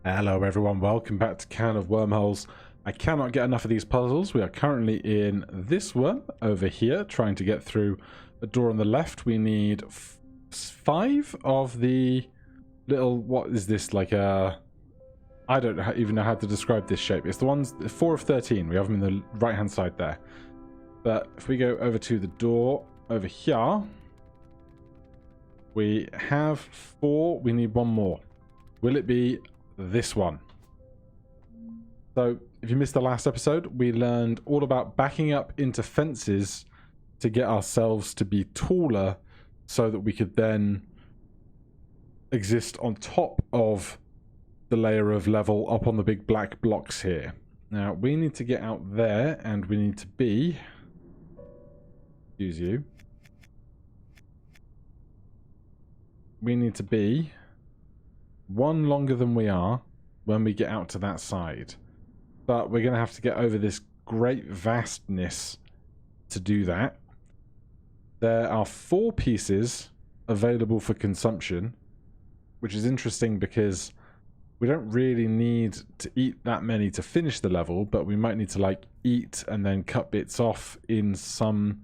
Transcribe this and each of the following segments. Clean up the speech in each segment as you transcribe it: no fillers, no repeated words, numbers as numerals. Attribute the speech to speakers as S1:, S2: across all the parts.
S1: Hello everyone, welcome back to Can of Wormholes. I cannot get enough of these puzzles. We are currently in this one over here, trying to get through a door on the left. We need 5 of the little, what is this, like a... I don't even know how to describe this shape. It's the ones, 4 of 13. We have them in the right hand side there. But if we go over to the door over here, we have 4. We need 1 more. Will it be this one? So if you missed the last episode, we learned all about backing up into fences to get ourselves to be taller so that we could then exist on top of the layer of level up on the big black blocks here. Now we need to get out there and we need to be, excuse you, we need to be 1 longer than we are when we get out to that side. But we're going to have to get over this great vastness to do that. There are 4 pieces available for consumption, which is interesting because we don't really need to eat that many to finish the level, but we might need to like eat and then cut bits off in some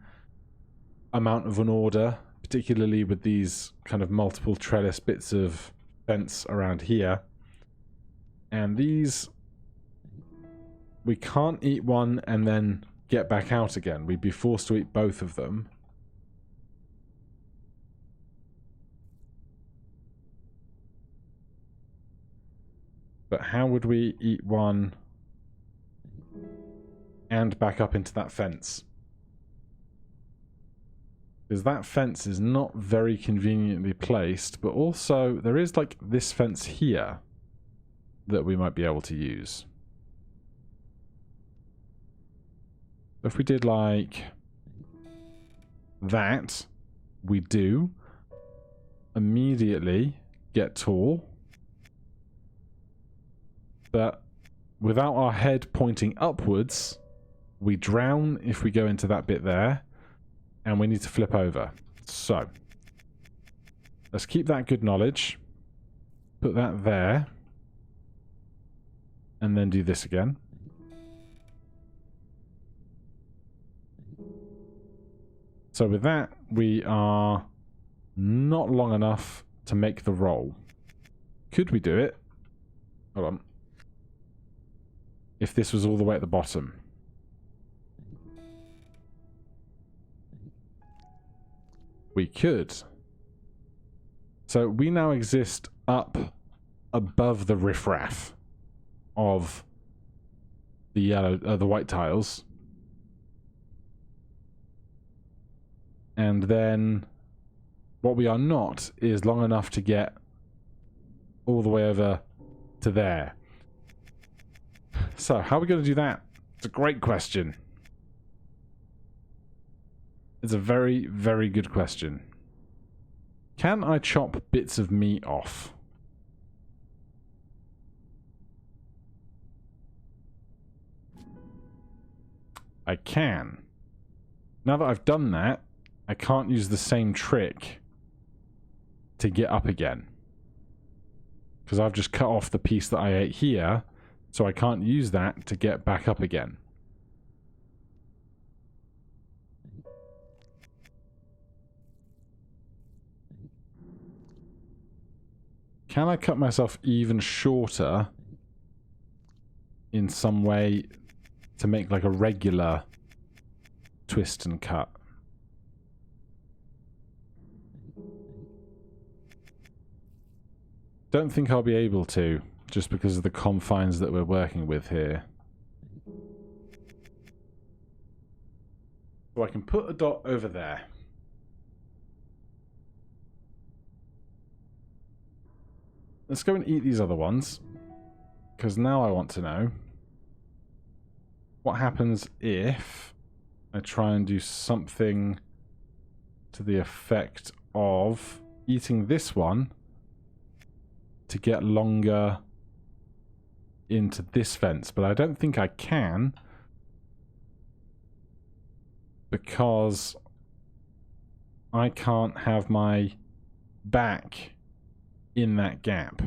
S1: amount of an order, particularly with these kind of multiple trellis bits of fence around here. And these, we can't eat one and then get back out again. We'd be forced to eat both of them. But how would we eat one and back up into that fence? Because that fence is not very conveniently placed, but also there is like this fence here that we might be able to use. If we did like that, we do immediately get tall. But without our head pointing upwards, we drown if we go into that bit there. And we need to flip over. So, let's keep that good knowledge. Put that there. And then do this again. So with that, we are not long enough to make the roll. Could we do it? Hold on. If this was all the way at the bottom. We could. So we now exist up above the riffraff of the yellow, the white tiles. And then what we are not is long enough to get all the way over to there. So how are we going to do that? It's a great question. It's a very, very good question. Can I chop bits of meat off? I can. Now that I've done that, I can't use the same trick to get up again. Because I've just cut off the piece that I ate here, so I can't use that to get back up again. Can I cut myself even shorter in some way to make like a regular twist and cut? Don't think I'll be able to, just because of the confines that we're working with here. So I can put a dot over there. Let's go and eat these other ones, because now I want to know what happens if I try and do something to the effect of eating this one to get longer into this fence. But I don't think I can, because I can't have my back in that gap.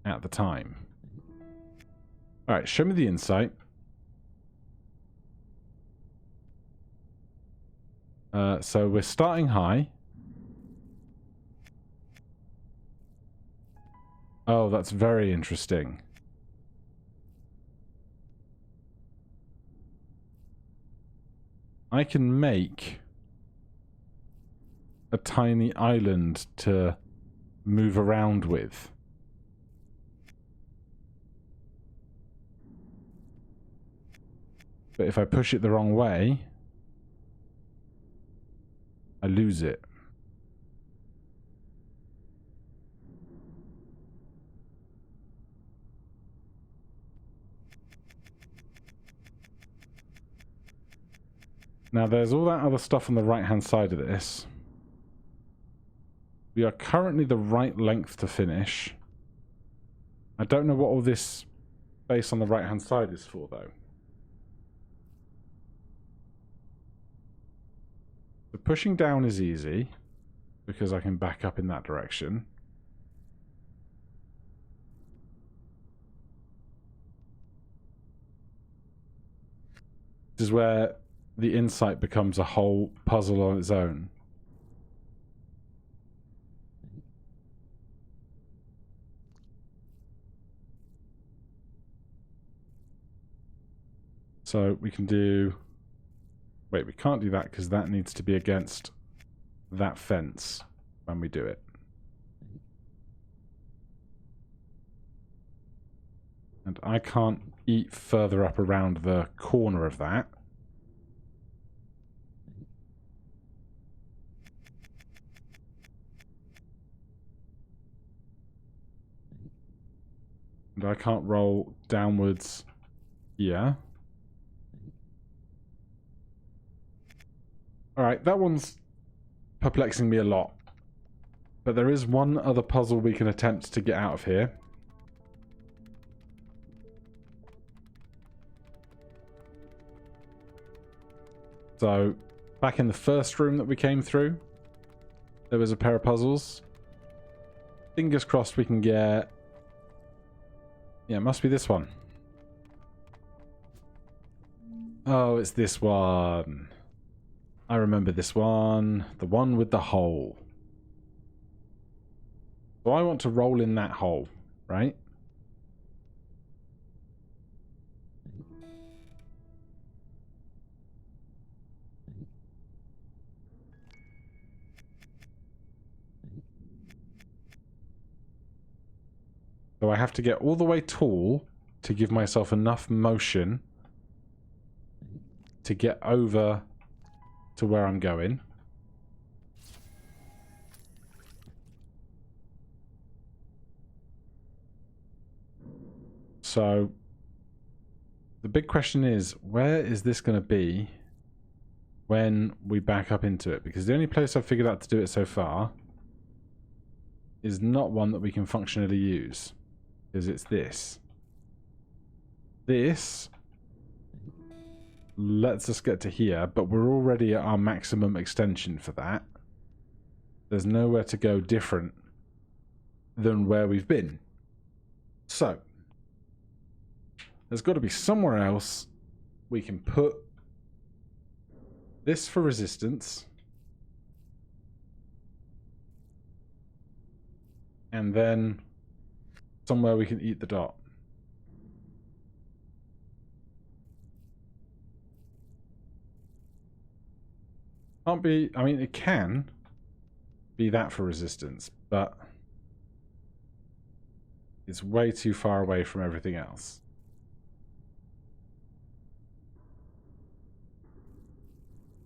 S1: at the time. Alright, show me the insight. So we're starting high. Oh, that's very interesting. I can make a tiny island to move around with. But if I push it the wrong way, I lose it. Now there's all that other stuff on the right hand side of this. We are currently the right length to finish. I don't know what all this space on the right hand side is for though. So pushing down is easy because I can back up in that direction. This is where the insight becomes a whole puzzle on its own. So we can do... Wait, we can't do that because that needs to be against that fence when we do it. And I can't eat further up around the corner of that. And I can't roll downwards here. Alright, that one's perplexing me a lot. But there is one other puzzle we can attempt to get out of here. So, back in the first room that we came through, there was a pair of puzzles. Fingers crossed we can get... Yeah, it must be this one. Oh, it's this one. I remember this one. The one with the hole. So I want to roll in that hole, right? So I have to get all the way tall to give myself enough motion to get over to where I'm going. So the big question is, where is this going to be when we back up into it? Because the only place I've figured out to do it so far is not one that we can functionally use. Because it's this. This lets us get to here, but we're already at our maximum extension for that. There's nowhere to go different than where we've been. So, there's got to be somewhere else we can put this for resistance. And then somewhere we can eat the dot. Can't be, I mean, it can be that for resistance, but it's way too far away from everything else.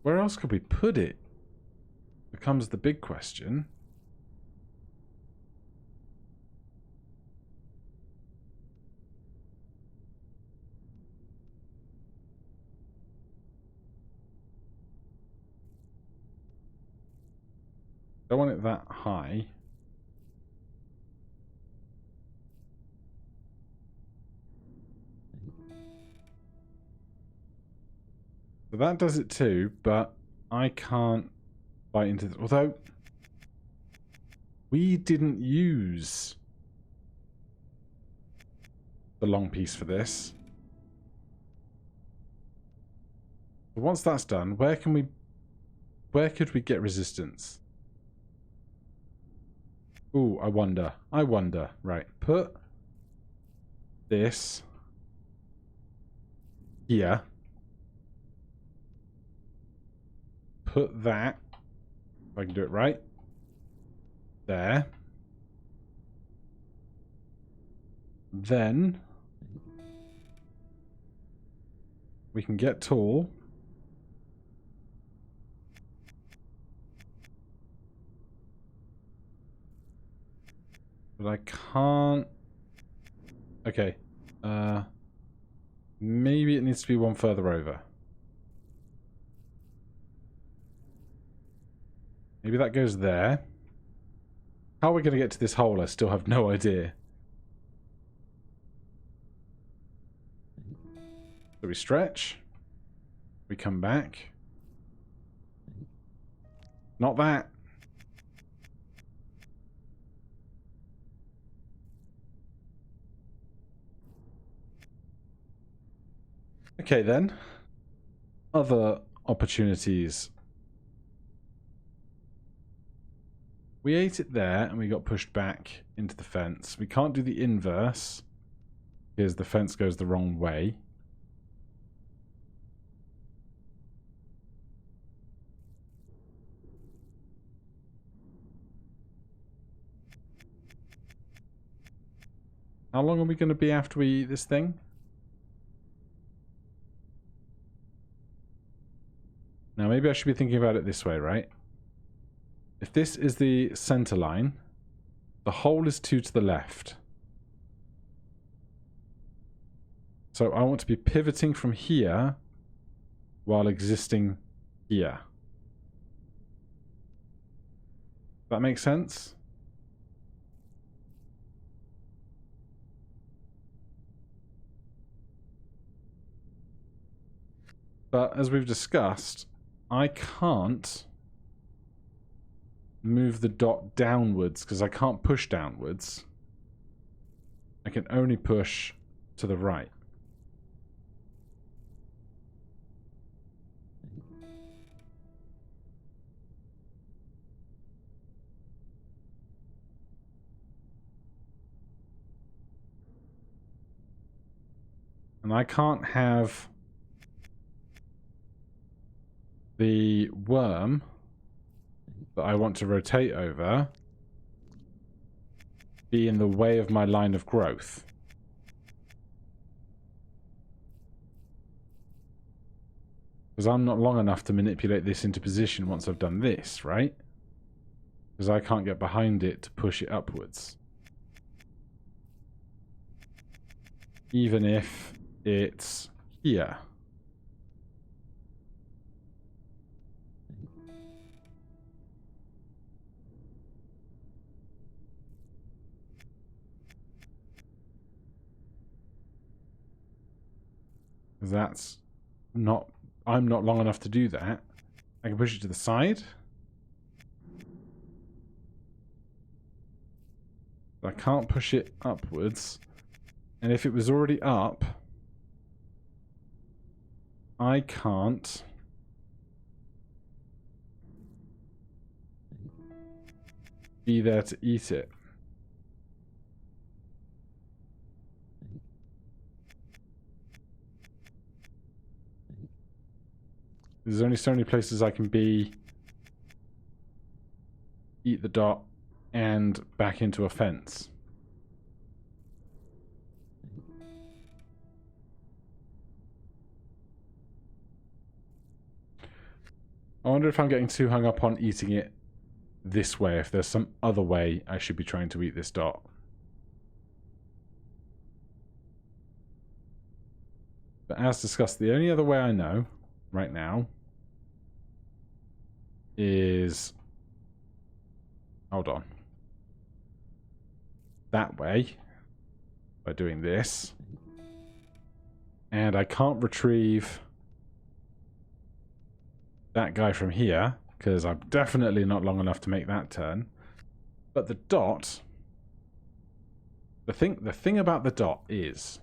S1: Where else could we put it? Becomes the big question. Don't want it that high. So that does it too, but I can't bite into this. Although, we didn't use the long piece for this. But once that's done, where could we get resistance? Ooh, I wonder. Right, put this here. Put that, if I can do it right, there. Then we can get tall. But I can't... Okay. Maybe it needs to be one further over. Maybe that goes there. How are we going to get to this hole? I still have no idea. So we stretch. We come back. Not that. Okay then. Other opportunities. We ate it there and we got pushed back into the fence. We can't do the inverse because the fence goes the wrong way. How long are we going to be after we eat this thing? Now maybe I should be thinking about it this way, right? If this is the center line, the hole is 2 to the left. So I want to be pivoting from here while existing here. That makes sense? But as we've discussed, I can't move the dot downwards because I can't push downwards. I can only push to the right. And I can't have the worm that I want to rotate over be in the way of my line of growth. Because I'm not long enough to manipulate this into position once I've done this, right? Because I can't get behind it to push it upwards. Even if it's here. That's not... I'm not long enough to do that. I can push it to the side. But I can't push it upwards. And if it was already up, I can't be there to eat it. There's only so many places I can be, eat the dot, and back into a fence. I wonder if I'm getting too hung up on eating it this way, if there's some other way I should be trying to eat this dot. But as discussed, the only other way I know right now is... Hold on. That way, by doing this. And I can't retrieve that guy from here, because I'm definitely not long enough to make that turn. But the dot... The thing about the dot is...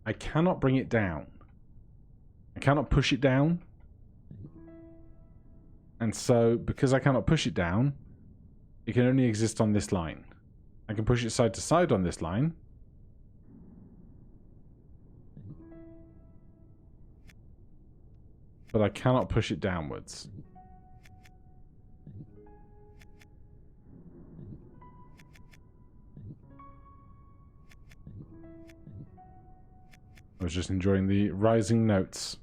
S1: I cannot bring it down. I cannot push it down. And so, because I cannot push it down, it can only exist on this line. I can push it side to side on this line. But I cannot push it downwards. I was just enjoying the rising notes.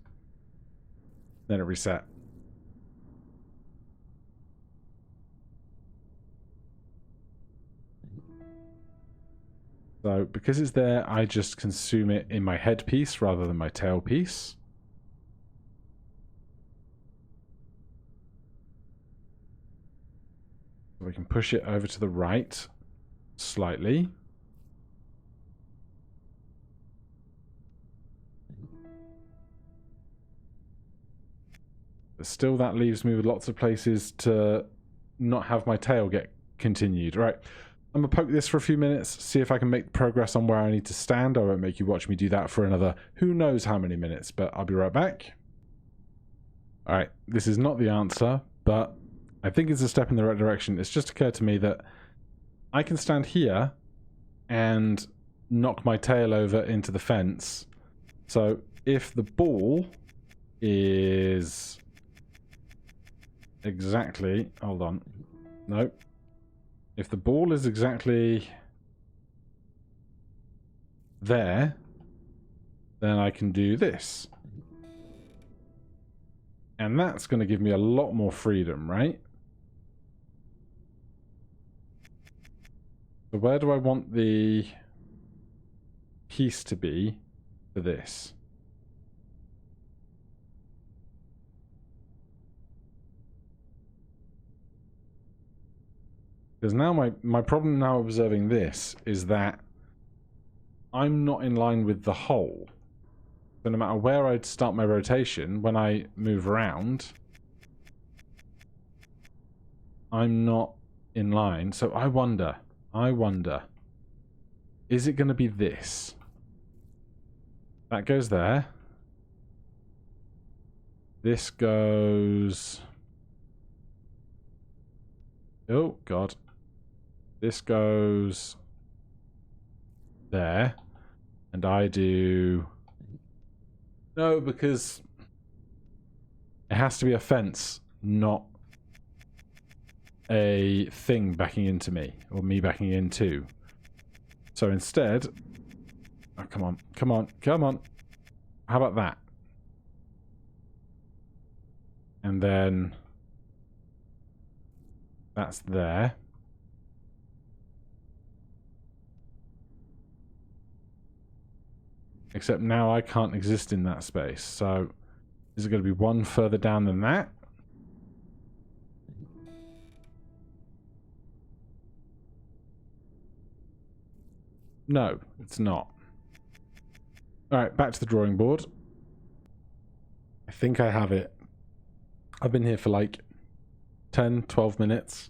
S1: Then it reset. So, because it's there, I just consume it in my headpiece rather than my tailpiece. So we can push it over to the right slightly. But still, that leaves me with lots of places to not have my tail get continued. Right. I'm going to poke this for a few minutes, see if I can make progress on where I need to stand. I won't make you watch me do that for another who knows how many minutes, but I'll be right back. Alright, this is not the answer, but I think it's a step in the right direction. It's just occurred to me that I can stand here and knock my tail over into the fence. So if the ball is exactly... Hold on. No. If the ball is exactly there, then I can do this. And that's going to give me a lot more freedom, right? So where do I want the piece to be for this? Because now my problem now observing this is that I'm not in line with the hole. So no matter where I'd start my rotation, when I move around, I'm not in line. So I wonder, is it going to be this? That goes there. This goes... Oh, God. This goes there, and I do... No, because it has to be a fence, not a thing backing into me, or me backing into. So instead... Oh, come on, come on, come on. How about that? And then... That's there. Except now I can't exist in that space. So, is it going to be one further down than that? No, it's not. Alright, back to the drawing board. I think I have it. I've been here for like 10, 12 minutes.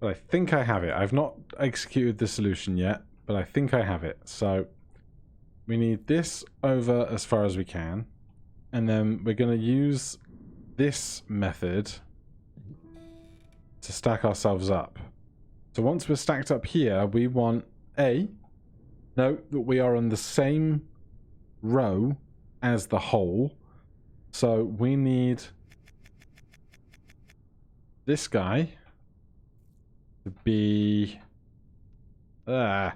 S1: But I think I have it. I've not executed the solution yet, but I think I have it. So... we need this over as far as we can, and then we're going to use this method to stack ourselves up. So once we're stacked up here, we want note that we are on the same row as the hole. So we need this guy to be there.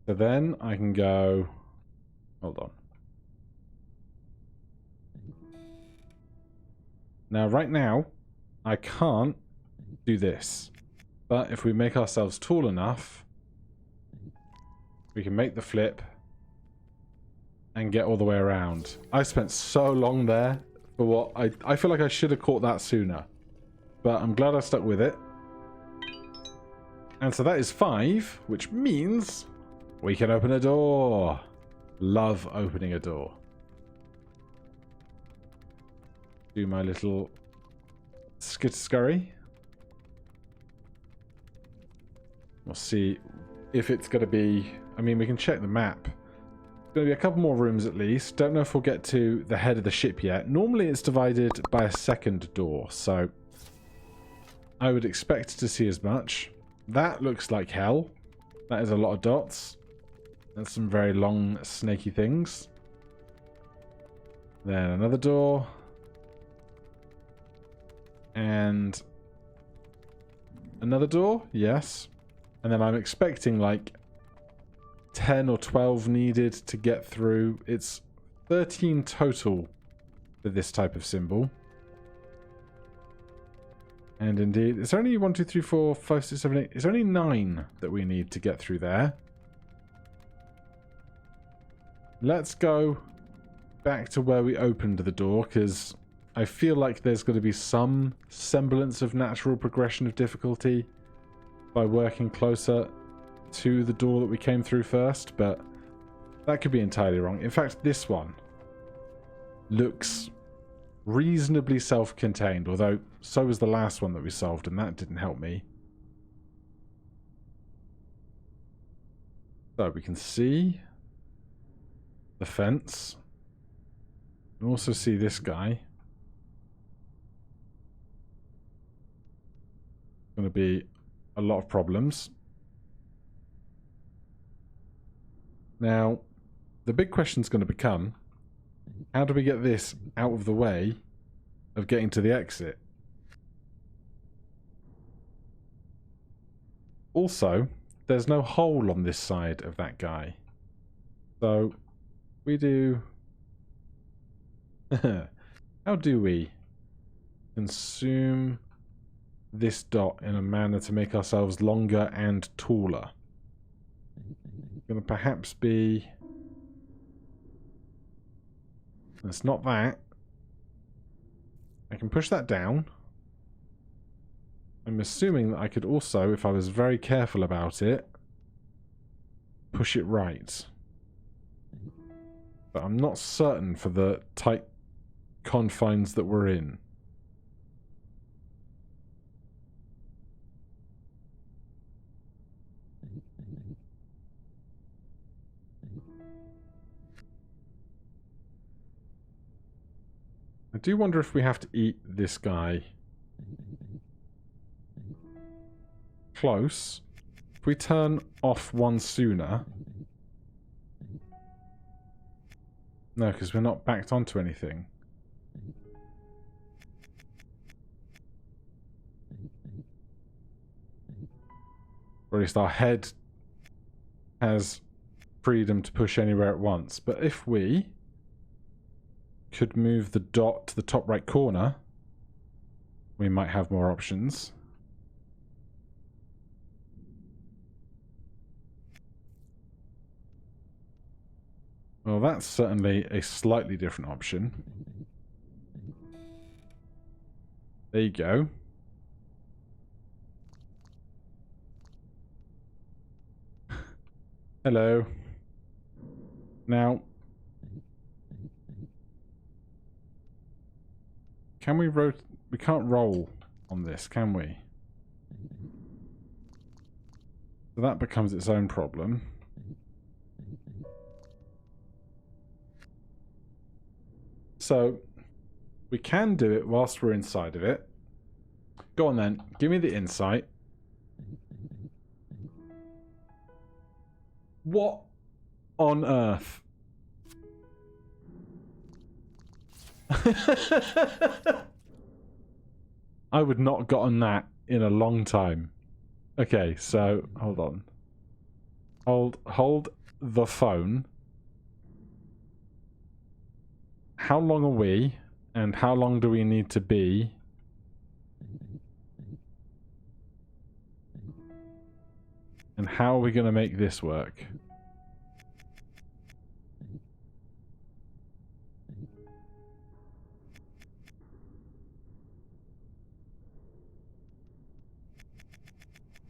S1: So then I can go, hold on. Now, right now, I can't do this. But if we make ourselves tall enough, we can make the flip and get all the way around. I spent so long there for what I feel like I should have caught that sooner. But I'm glad I stuck with it. And so that is 5, which means... we can open a door. Love opening a door. Do my little skit-scurry. We'll see if it's going to be I mean, we can check the map. Going to be a couple more rooms at least. Don't know if we'll get to the head of the ship yet. Normally it's divided by a second door, so I would expect to see as much. That looks like hell. That is a lot of dots. That's some very long, snaky things. Then another door. And another door, yes. And then I'm expecting like 10 or 12 needed to get through. It's 13 total for this type of symbol. And indeed, it's only 1, 2, 3, 4, 5, 6, 7, 8. It's only 9 that we need to get through there. Let's go back to where we opened the door, because I feel like there's going to be some semblance of natural progression of difficulty by working closer to the door that we came through first, but that could be entirely wrong. In fact, this one looks reasonably self-contained, although so was the last one that we solved, and that didn't help me. So we can see the fence. We can also see this guy. Going to be a lot of problems. Now, the big question is going to become, how do we get this out of the way of getting to the exit? Also, there's no hole on this side of that guy. So, we do... how do we consume this dot in a manner to make ourselves longer and taller? Going to perhaps be... It's not that. I can push that down. I'm assuming that I could also, if I was very careful about it, push it right. But I'm not certain for the tight confines that we're in. I do wonder if we have to eat this guy. Close. If we turn off one sooner... No, because we're not backed onto anything. Or at least our head has freedom to push anywhere at once. But if we could move the dot to the top right corner, we might have more options. Well, that's certainly a slightly different option. There you go. Hello. Now, can we rotate? We can't roll on this, can we? So that becomes its own problem. So, we can do it whilst we're inside of it. Go on then, give me the insight. What on earth? I would not have gotten that in a long time. Okay, so, hold on. Hold the phone. How long are we? And how long do we need to be? And how are we going to make this work?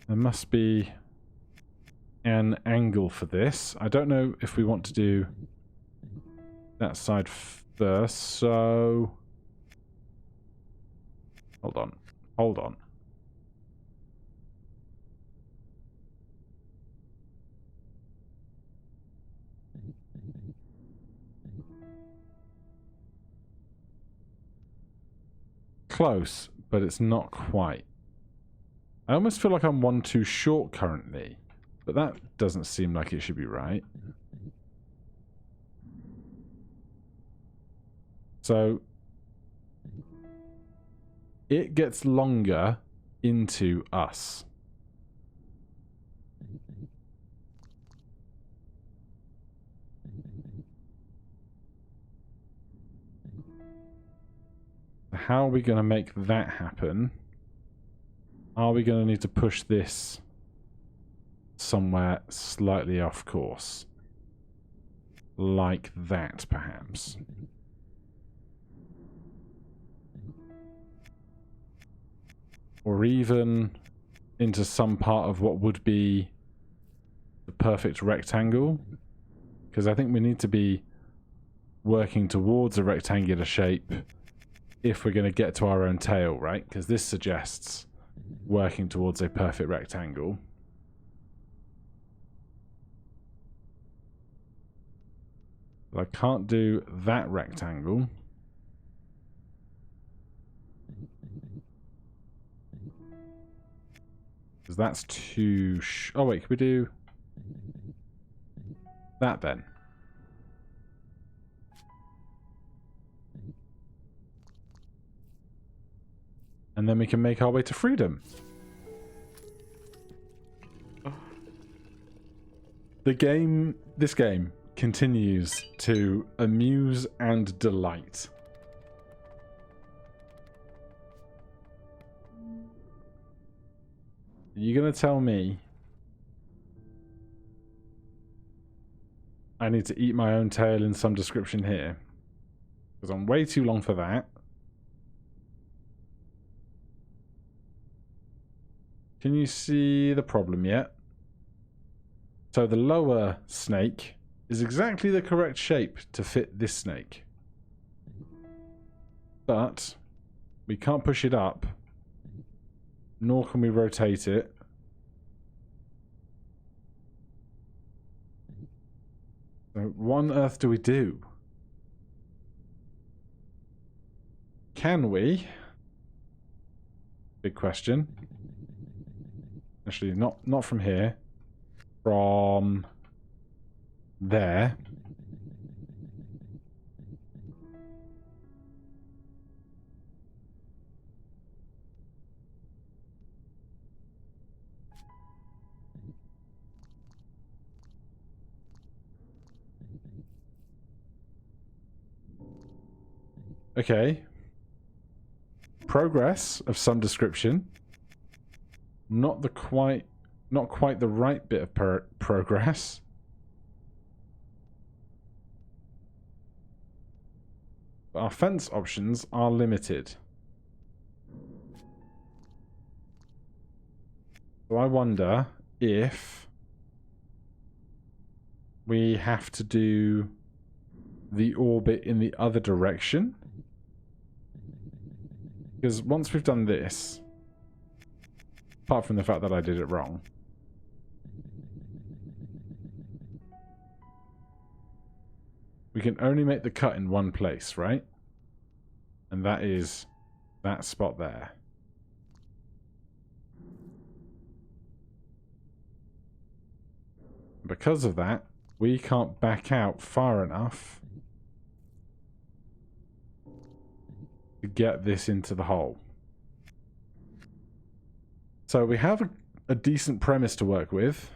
S1: There must be an angle for this. I don't know if we want to do that side first, so... Hold on. Hold on. close, but it's not quite. I almost feel like I'm one too short currently, but that doesn't seem like it should be right. So it gets longer into us. How are we going to make that happen? Are we going to need to push this somewhere slightly off course? Like that, perhaps. Or even into some part of what would be the perfect rectangle. Because I think we need to be working towards a rectangular shape if we're going to get to our own tail, right? Because this suggests working towards a perfect rectangle. But I can't do that rectangle. Because that's too... oh wait, can we do that then? And then we can make our way to freedom. This game continues to amuse and delight. You're going to tell me I need to eat my own tail in some description here? Because I'm way too long for that. Can you see the problem yet? So the lower snake is exactly the correct shape to fit this snake. But we can't push it up, nor can we rotate it. So what on earth do we do? Can we? Big question. Actually, not from here. From there. Okay. Progress of some description. Not quite the right bit of progress. But our fence options are limited. So I wonder if we have to do the orbit in the other direction. Because once we've done this, apart from the fact that I did it wrong, we can only make the cut in one place, right? And that is that spot there. Because of that, we can't back out far enough to get this into the hole. So we have a decent premise to work with.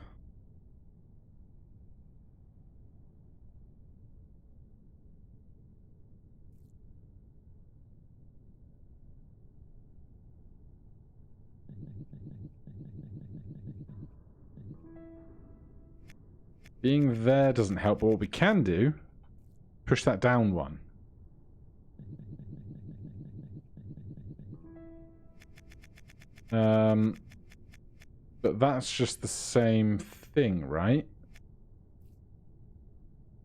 S1: Being there doesn't help, but what we can do, push that down one. But that's just the same thing, right?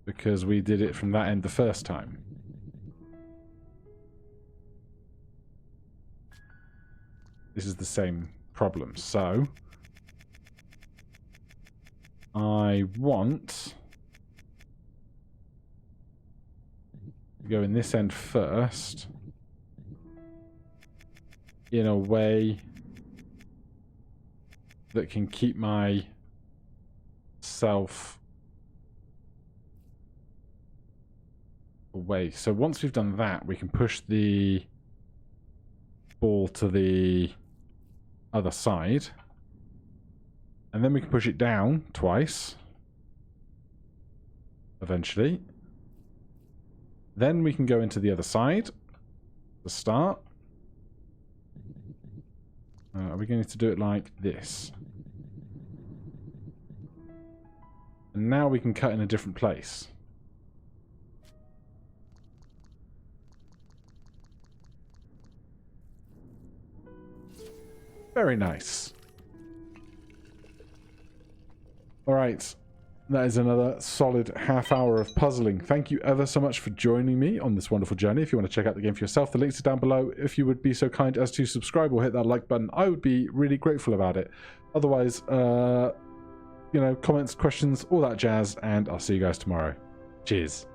S1: Because we did it from that end the first time. This is the same problem. So I want to go in this end first. in a way that can keep myself away. So once we've done that, we can push the ball to the other side. And then we can push it down twice. Eventually. Then we can go into the other side. To start. Are we going to do it like this? And now we can cut in a different place. Very nice. Alright, that is another solid half hour of puzzling. Thank you ever so much for joining me on this wonderful journey. If you want to check out the game for yourself, the links are down below. If you would be so kind as to subscribe or hit that like button, I would be really grateful about it. Otherwise, you know, comments, questions, all that jazz, and I'll see you guys tomorrow. Cheers.